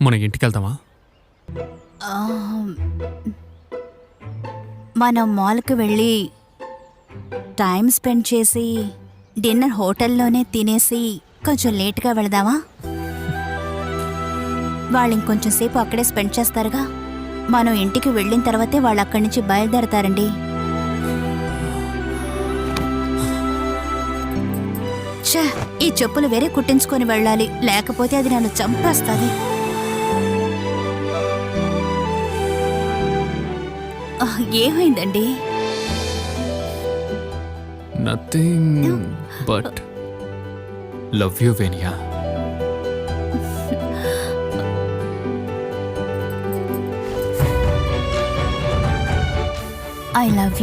మనం ఇంటికి వెళ్తామా? మనం మాల్కి వెళ్ళి టైం స్పెండ్ చేసి డిన్నర్ హోటల్లోనే తినేసి కొంచెం లేట్గా వెళదామా? వాళ్ళు ఇంకొంచెం సేపు అక్కడే స్పెండ్ చేస్తారుగా. మనం ఇంటికి వెళ్ళిన తర్వాతే వాళ్ళు అక్కడి నుంచి బయలుదేరతారండి. ఛే, ఈ చెప్పులు వేరే కుట్టించుకొని వెళ్ళాలి, లేకపోతే అది నన్ను చంపేస్తుంది. ఏమైందండి? నథింగ్ బట్ లవ్ యూ వేనియా. I love